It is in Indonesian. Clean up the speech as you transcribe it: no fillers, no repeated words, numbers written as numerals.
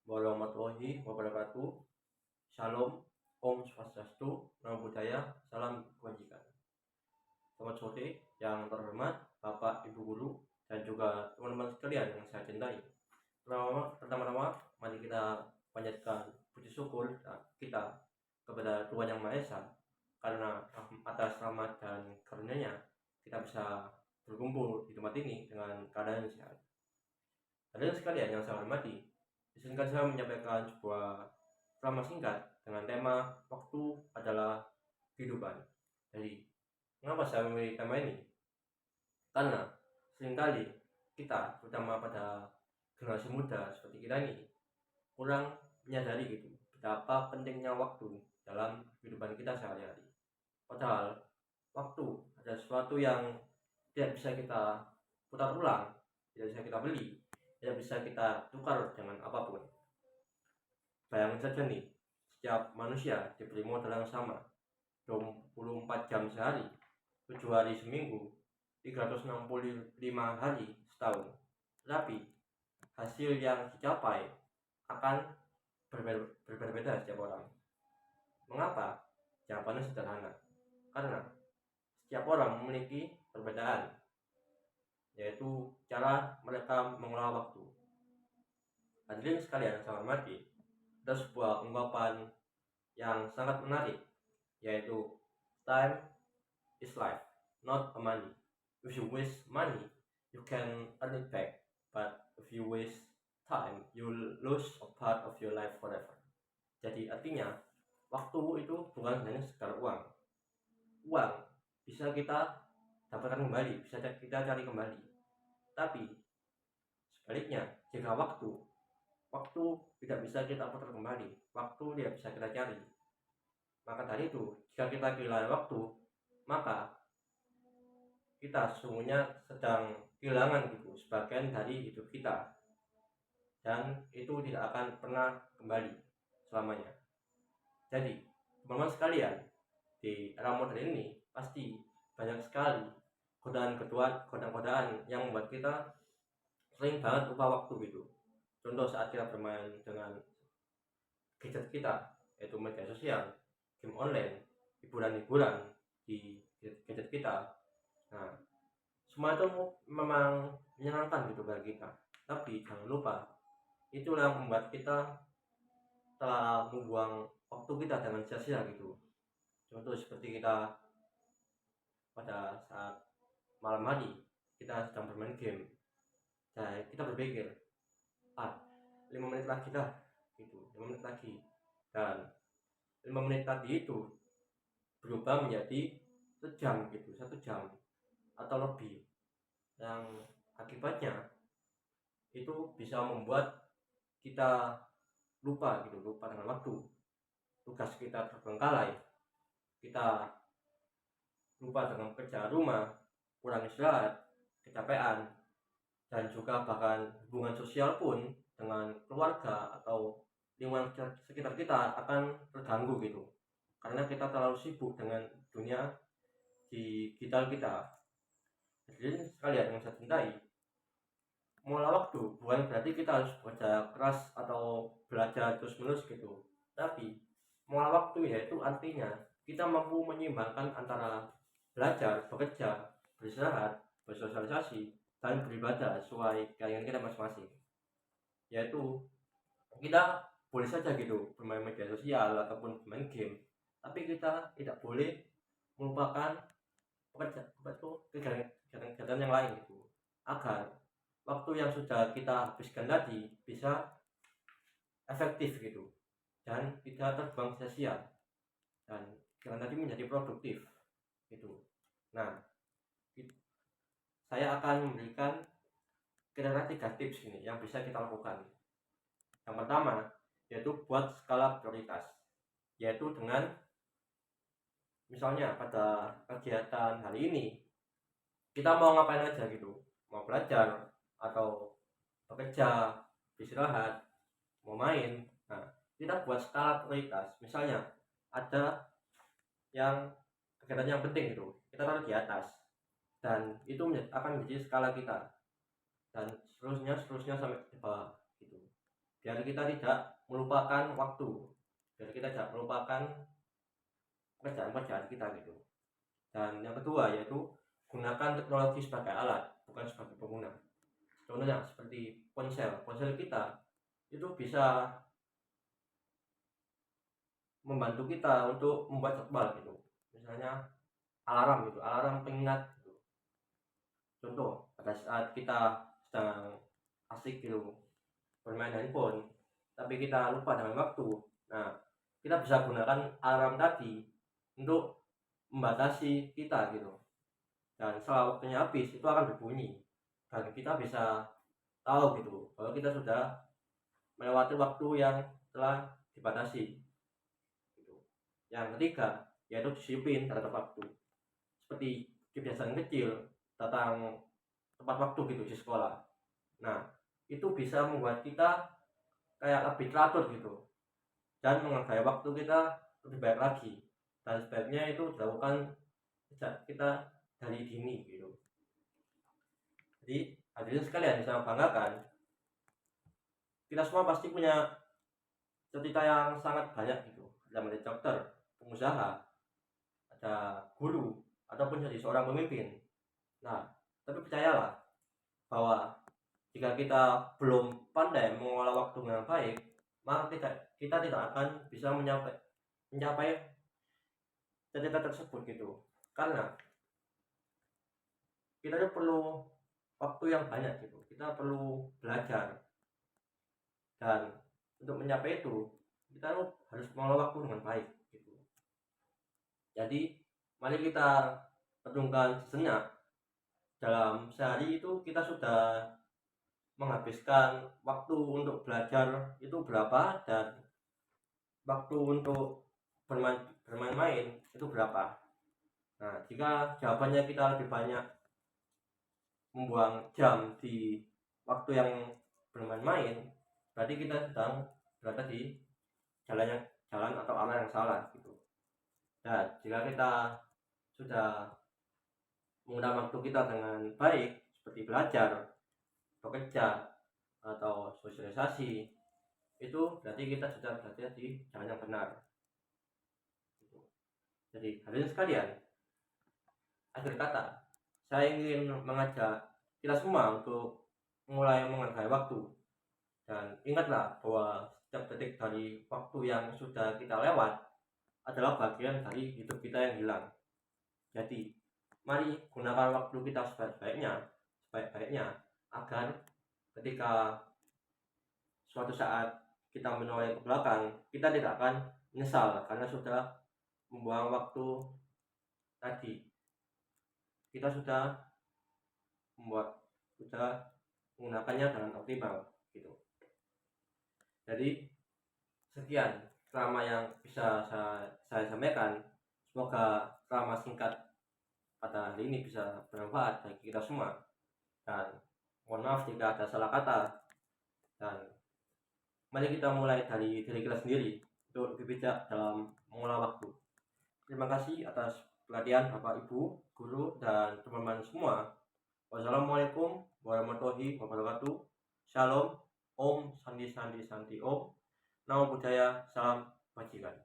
warahmatullahi wabarakatuh. Shalom, Om Swastiastu, Namo Buddhaya, Salam Kebajikan. Selamat sore yang terhormat Bapak Ibu Guru dan juga teman-teman sekalian yang saya cintai. Pertama-tama mari kita panjatkan puji syukur kita kepada Tuhan Yang Maha Esa, karena atas rahmat dan karunia-Nya kita bisa berkumpul di tempat ini dengan keadaan sehat. Hadirin sekalian yang saya hormati, izinkan saya menyampaikan sebuah ceramah singkat dengan tema waktu adalah kehidupan. Jadi, mengapa saya memilih tema ini? Karena seringkali kita, terutama pada generasi muda seperti kita ini, kurang menyadari gitu betapa pentingnya waktu dalam kehidupan kita sehari-hari. Padahal waktu adalah sesuatu yang tidak bisa kita putar ulang, tidak bisa kita beli, tidak bisa kita tukar dengan apapun. Bayangin saja nih, setiap manusia diberi modal yang sama, 24 jam sehari, 7 hari seminggu, 365 hari setahun. Tetapi hasil yang dicapai akan berbeda setiap orang. Mengapa? Jawabannya sederhana. Karena setiap orang memiliki perbedaan, yaitu cara mereka mengelola waktu. Hadirin sekalian saya hormati, ada sebuah ungkapan yang sangat menarik, yaitu time is life, not a money. If you waste money, you can earn it back, but if you waste time, you lose a part of your life forever. Jadi artinya, waktu itu bukan hanya sekedar uang. Uang bisa kita dapatkan kembali, bisa kita cari kembali. Tapi sebaliknya, jika waktu tidak bisa kita putar kembali, waktu tidak bisa kita cari, maka dari itu, jika kita kehilangan waktu, maka kita sesungguhnya sedang kehilangan gitu sebagian dari hidup kita, dan itu tidak akan pernah kembali selamanya. Jadi teman-teman sekalian, di era modern ini pasti banyak sekali godaan-godaan yang membuat kita sering banget lupa waktu gitu. Contoh saat kita bermain dengan gadget kita, yaitu media sosial, game online, hiburan-hiburan di gadget kita. Nah, semua itu memang menyenangkan gitu bagi kita. Tapi jangan lupa, itulah yang membuat kita telah membuang waktu kita dengan sia-sia gitu. Contoh seperti kita pada saat malam hari kita sedang bermain game, dan kita berpikir 5 menit lagi dah gitu, 5 menit lagi, dan 5 menit tadi itu berubah menjadi sejam gitu, 1 jam atau lebih, yang akibatnya itu bisa membuat kita lupa dengan waktu. Tugas kita terbengkalai, kita lupa dengan kerjaan rumah, kurang istirahat, kecapean, dan juga bahkan hubungan sosial pun dengan keluarga atau lingkungan sekitar kita akan terganggu gitu, karena kita terlalu sibuk dengan dunia digital kita. Jadi sekalian yang saya cintai, mengelola waktu bukan berarti kita harus bekerja keras atau belajar terus-menerus gitu, tapi mengelola waktu yaitu artinya kita mampu menyeimbangkan antara belajar, bekerja, beristirahat, bersosialisasi, dan beribadah sesuai keinginan kita masing-masing. Yaitu kita boleh saja gitu bermain media sosial ataupun bermain game, tapi kita tidak boleh melupakan kegiatan yang lain gitu, agar waktu yang sudah kita habiskan tadi bisa efektif gitu dan tidak terbuang sia-sia, dan jangan tadi menjadi produktif gitu. Nah, saya akan memberikan kira-kira 3 tips ini yang bisa kita lakukan. Yang pertama, yaitu buat skala prioritas, yaitu dengan misalnya pada kegiatan hari ini kita mau ngapain aja gitu, mau belajar atau bekerja, istirahat, mau main. Nah, kita buat skala prioritas. Misalnya ada yang kegiatan yang penting itu kita taruh di atas, dan itu akan menjadi skala kita, dan seterusnya sampai ke bawah gitu. biar kita tidak melupakan waktu, biar kita tidak melupakan pekerjaan-pekerjaan kita gitu. Dan yang kedua yaitu gunakan teknologi sebagai alat, bukan sebagai pengguna. Contohnya seperti ponsel kita itu bisa membantu kita untuk membuat jadwal gitu, misalnya alarm pengingat gitu. Contoh pada saat kita sedang asik gitu bermain handphone tapi kita lupa dengan waktu, nah kita bisa gunakan alarm tadi untuk membatasi kita gitu, dan setelah waktunya habis itu akan berbunyi dan kita bisa tahu gitu bahwa kita sudah melewati waktu yang telah dibatasi gitu. Yang ketiga yaitu disiplin terhadap waktu, seperti kebiasaan kecil tentang tepat waktu gitu di sekolah. Nah itu bisa membuat kita kayak lebih teratur gitu dan menghargai waktu kita lebih baik lagi, dan sebaiknya itu dilakukan sejak kita dari dini gitu. Jadi hadirin sekalian bisa banggakan, kita semua pasti punya cerita yang sangat banyak gitu, ada menjadi dokter, pengusaha, ada guru, ataupun jadi seorang pemimpin. Nah tapi percayalah bahwa jika kita belum pandai mengolah waktu dengan baik, maka kita tidak akan bisa mencapai cita-cita tersebut gitu. Karena kita tuh perlu waktu yang banyak gitu, kita perlu belajar, dan untuk mencapai itu kita tuh harus mengolah waktu dengan baik gitu. Jadi mari kita renungkan sejenak, dalam sehari itu kita sudah menghabiskan waktu untuk belajar itu berapa, dan waktu untuk bermain-main itu berapa. Nah jika jawabannya kita lebih banyak membuang jam di waktu yang bermain-main, berarti kita sedang berada di jalan atau arah yang salah gitu. Dan jika kita sudah menggunakan waktu kita dengan baik, seperti belajar, bekerja, atau sosialisasi, itu berarti kita sudah berada di jalan yang benar gitu. Jadi hadirin sekalian, akhir kata saya ingin mengajak kita semua untuk mulai menghargai waktu, dan ingatlah bahwa setiap detik dari waktu yang sudah kita lewat adalah bagian dari hidup kita yang hilang. Jadi mari gunakan waktu kita sebaik-baiknya agar ketika suatu saat kita menoleh ke belakang, kita tidak akan menyesal karena sudah membuang waktu tadi. Kita sudah menggunakannya dengan optimal gitu. Jadi sekian ceramah yang bisa saya sampaikan. Semoga ceramah singkat pada hari ini bisa bermanfaat bagi kita semua, dan mohon maaf jika ada salah kata, dan mari kita mulai dari diri kita sendiri untuk lebih bijak dalam mengolah waktu. Terima kasih atas perhatian Bapak Ibu, guru, dan teman-teman semua. Wassalamualaikum warahmatullahi wabarakatuh. Shalom, Om Santi Santi Santi Om. Namo Buddhaya, salam bajikan.